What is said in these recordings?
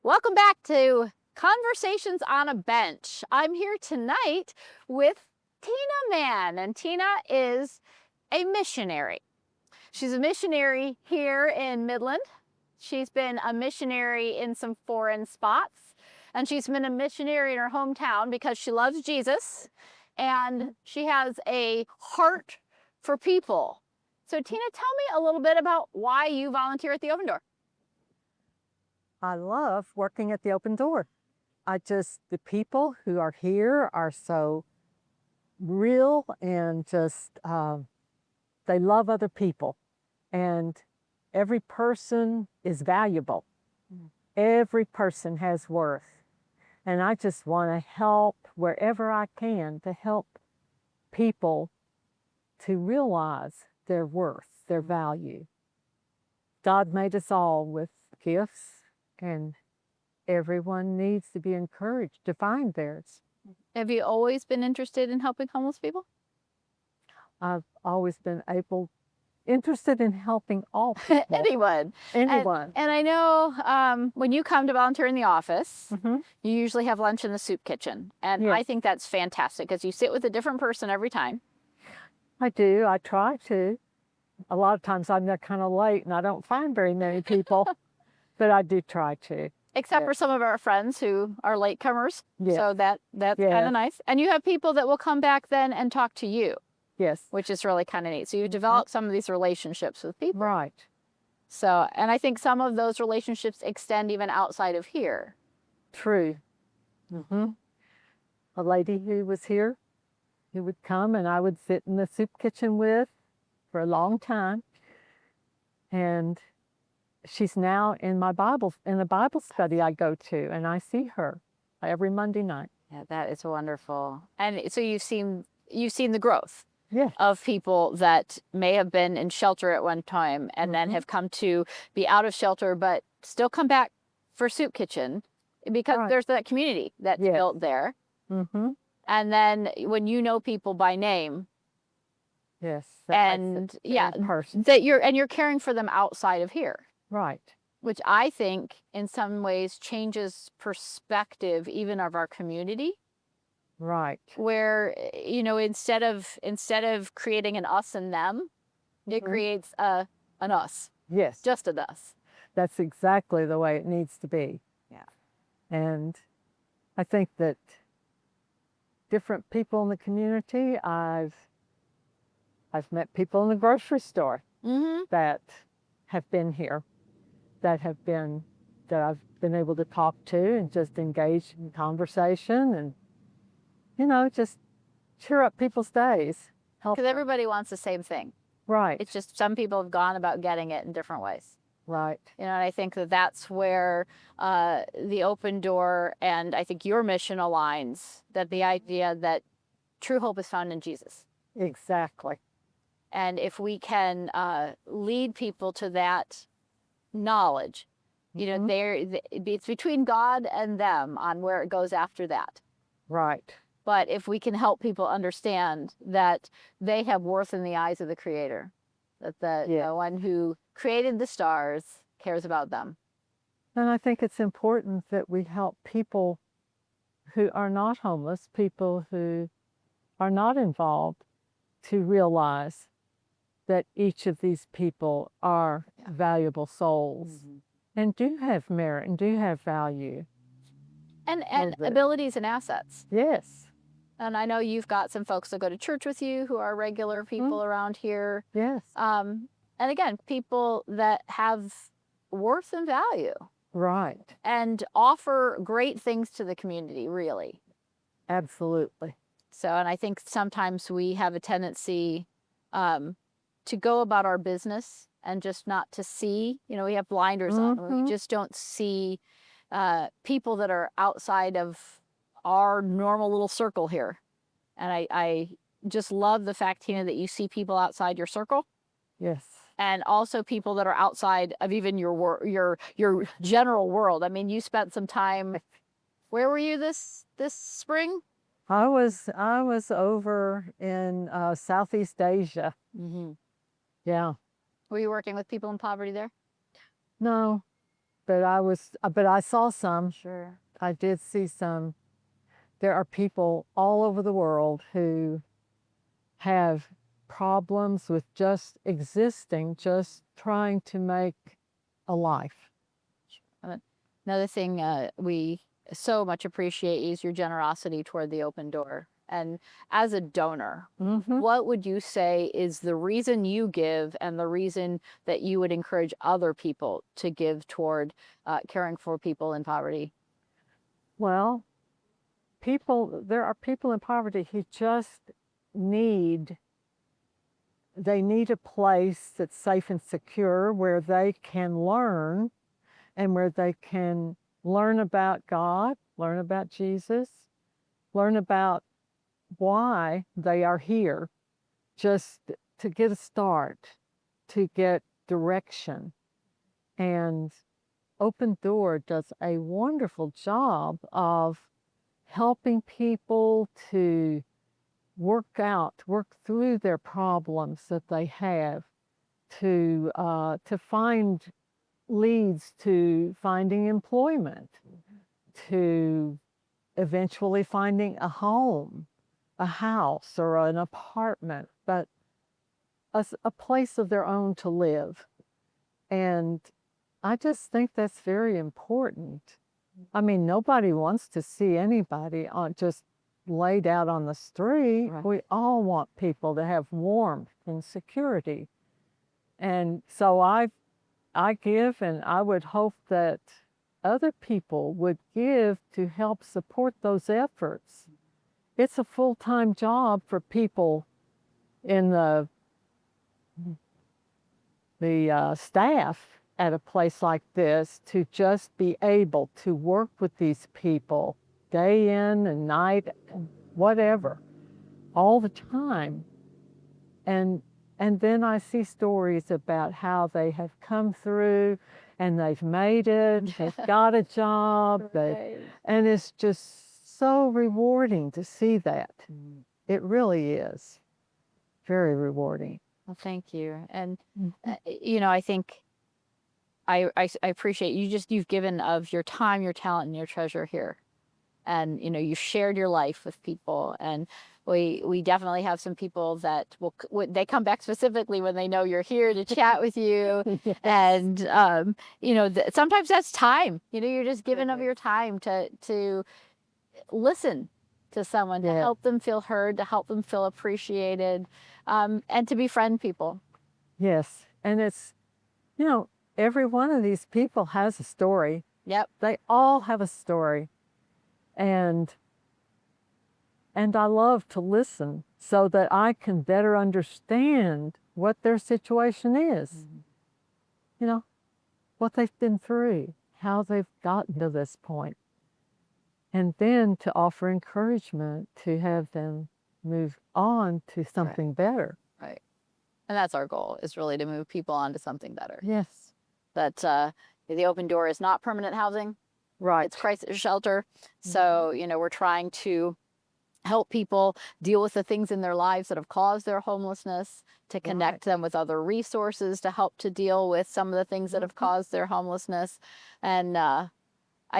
Welcome back to Conversations on a Bench. I'm here tonight with Tena Mann, and Tena is a missionary. She's a missionary here in Midland. She's been a missionary in some foreign spots, and she's been a missionary in her hometown because she loves Jesus and she has a heart for people. So, Tena, tell me a little bit about why you volunteer at the Open Door. I love working at the Open Door. The people who are here are so real and they love other people. And every person is valuable. Every person has worth. And I just want to help wherever I can to help people to realize their worth, their value. God made us all with gifts, and everyone needs to be encouraged to find theirs. Have you always been interested in helping homeless people? I've always been interested in helping all people. Anyone. Anyone. And I know when you come to volunteer in the office, Mm-hmm. you usually have lunch in the soup kitchen. And Yes. I think that's fantastic because you sit with a different person every time. I do. I try to. A lot of times I'm there kind of late and I don't find very many people, but I do try to. Except Yes. for some of our friends who are latecomers. Yes. So that's kind Yes. of nice. And you have people that will come back then and talk to you, Yes. which is really kind of neat. So you develop some of these relationships with people. Right. So, and I think some of those relationships extend even outside of here. True. Mm-hmm. A lady who was here, who would come and I would sit in the soup kitchen with for a long time. And she's now in the Bible study I go to, and I see her every Monday night. Yeah, that is wonderful. And so you've seen the growth. Yes. Of people that may have been in shelter at one time and then have come to be out of shelter, but still come back for soup kitchen because Right. there's that community that's Yes. built there. Mm-hmm. And then when you know people by name, Yes. and yeah, person. that you're caring for them outside of here, Right. which I think in some ways changes perspective even of our community. Right. Where, you know, instead of creating an us and them, it creates an us. Yes. Just an us. That's exactly the way it needs to be. Yeah. And I think that different people in the community, I've met people in the grocery store that have been here, that I've been able to talk to and just engage in conversation and, you know, just cheer up people's days. Because everybody wants the same thing. Right. It's just some people have gone about getting it in different ways. Right. You know, and I think that that's where the Open Door and I think your mission aligns, that the idea that true hope is found in Jesus. Exactly. And if we can lead people to that knowledge, you know, it's between God and them on where it goes after that. Right. But if we can help people understand that they have worth in the eyes of the Creator, that the one who created the stars cares about them. And I think it's important that we help people who are not homeless, people who are not involved, to realize that each of these people are valuable souls and do have merit and do have value. And abilities and assets. Yes. And I know you've got some folks that go to church with you who are regular people around here. Yes. And again, people that have worth and value. Right. And offer great things to the community, really. Absolutely. So, and I think sometimes we have a tendency to go about our business and just not to see, you know, we have blinders on. We just don't see people that are outside of our normal little circle here. And I just love the fact, Tina, that you see people outside your circle. Yes. And also people that are outside of even your general world. I mean, you spent some time. Where were you this spring? I was over in Southeast Asia. Yeah. Were you working with people in poverty there? No, but I saw some. Sure. I did see some. There are people all over the world who have problems with just existing, just trying to make a life. Another thing we so much appreciate is your generosity toward the open door. And as a donor, what would you say is the reason you give and the reason that you would encourage other people to give toward caring for people in poverty? Well, there are people in poverty who just need they need a place that's safe and secure where they can learn and where they can learn about God, learn about Jesus, learn about why they are here, just to get a start, to get direction. And Open Door does a wonderful job of helping people to work through their problems that they have, to find leads to finding employment, to eventually finding a home, a house or an apartment, but a place of their own to live. And I just think that's very important. I mean, nobody wants to see anybody just laid out on the street. Right. We all want people to have warmth and security. And so I give, and I would hope that other people would give to help support those efforts. It's a full-time job for people in the staff at a place like this to just be able to work with these people day in and night, whatever, all the time. And then I see stories about how they have come through and they've made it, they've got a job, Right. and it's just so rewarding to see that. It really is very rewarding. Well, thank you. And, you know, I think I appreciate you've given of your time, your talent, and your treasure here. And, you know, you've shared your life with people. And we definitely have some people that they come back specifically when they know you're here to chat with you. Yes. And, you know, sometimes that's time. You know, you're just giving of your time to listen to someone, to help them feel heard, to help them feel appreciated, and to befriend people. Yes. And it's, you know, every one of these people has a story. Yep. They all have a story. And I love to listen so that I can better understand what their situation is. You know, what they've been through, how they've gotten to this point. And then to offer encouragement to have them move on to something better. Right. And that's our goal, is really to move people on to something better. Yes. That the Open Door is not permanent housing. Right. It's crisis shelter. So, you know, we're trying to help people deal with the things in their lives that have caused their homelessness, to connect them with other resources to help to deal with some of the things that have caused their homelessness. And I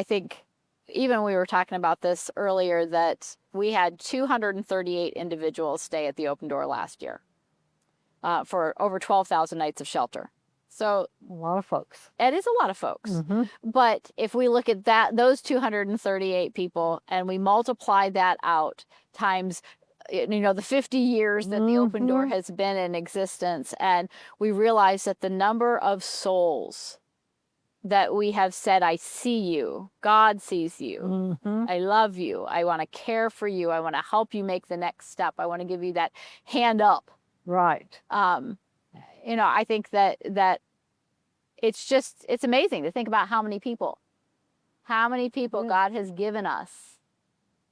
think even we were talking about this earlier, that we had 238 individuals stay at the Open Door last year for over 12,000 nights of shelter. So a lot of folks. It is a lot of folks. But if we look at those 238 people, and we multiply that out times, you know, the 50 years that the Open Door has been in existence, and we realize that the number of souls that we have said, I see you, God sees you, I love you, I want to care for you, I want to help you make the next step, I want to give you that hand up. Right. You know, I think that it's amazing to think about how many people God has given us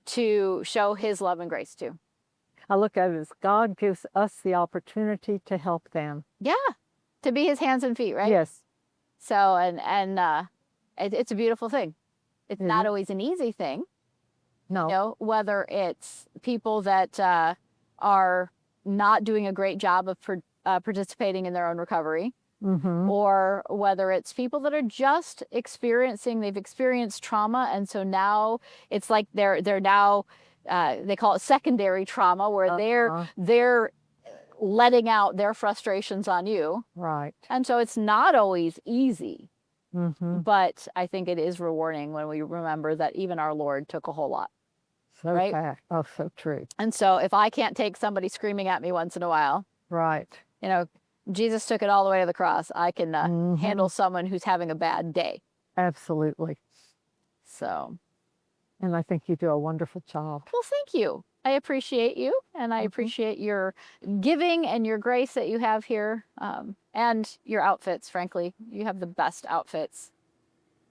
to show his love and grace to. I look at it as God gives us the opportunity to help them. Yeah. To be his hands and feet, right? Yes. So, it's a beautiful thing. It's not always an easy thing. No. You know, whether it's people that are not doing a great job of participating in their own recovery, Mm-hmm. or whether it's people that are just they've experienced trauma, and so now it's like they're now they call it secondary trauma, where they're letting out their frustrations on you. Right. And so it's not always easy, Mm-hmm. but I think it is rewarding when we remember that even our Lord took a whole lot. So Right? fact. Oh, so true. And so if I can't take somebody screaming at me once in a while, Right. you know, Jesus took it all the way to the cross. I can handle Mm-hmm. someone who's having a bad day. Absolutely. So, And I think you do a wonderful job. well, thank you. I appreciate you, and I Mm-hmm. appreciate your giving and your grace that you have here, and your outfits. Frankly, you have the best outfits.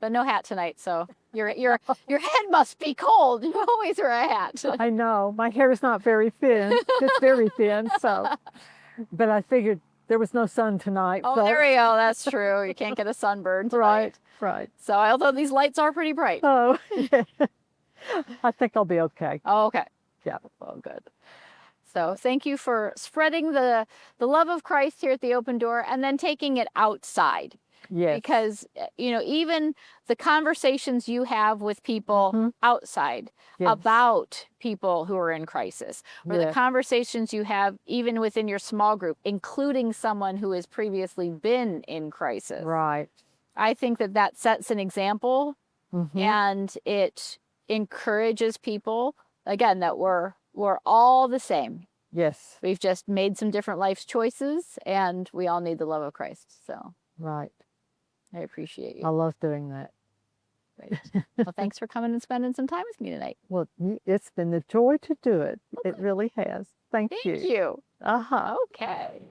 But no hat tonight, so your head must be cold. You always wear a hat. I know. My hair is not very thin. It's very thin, so. But I figured there was no sun tonight. Oh, so. there we go. That's true. You can't get a sunburn tonight. Right, right. So, although these lights are pretty bright. Oh, yeah. I think I'll be okay. Oh, okay. Yeah. Oh, good. So thank you for spreading the love of Christ here at the Open Door, and then taking it outside. Yes. Because, even the conversations you have with people outside Yes. about people who are in crisis, or the conversations you have even within your small group, including someone who has previously been in crisis. Right. I think that sets an example, and it encourages people, again, that we're all the same. Yes. We've just made some different life choices, and we all need the love of Christ. So Right. I appreciate I you. love doing that. Great. Well, thanks for coming and spending some time with me tonight. Well, it's been a joy to do it. It really has. Thank you. Thank you. Uh-huh. Okay.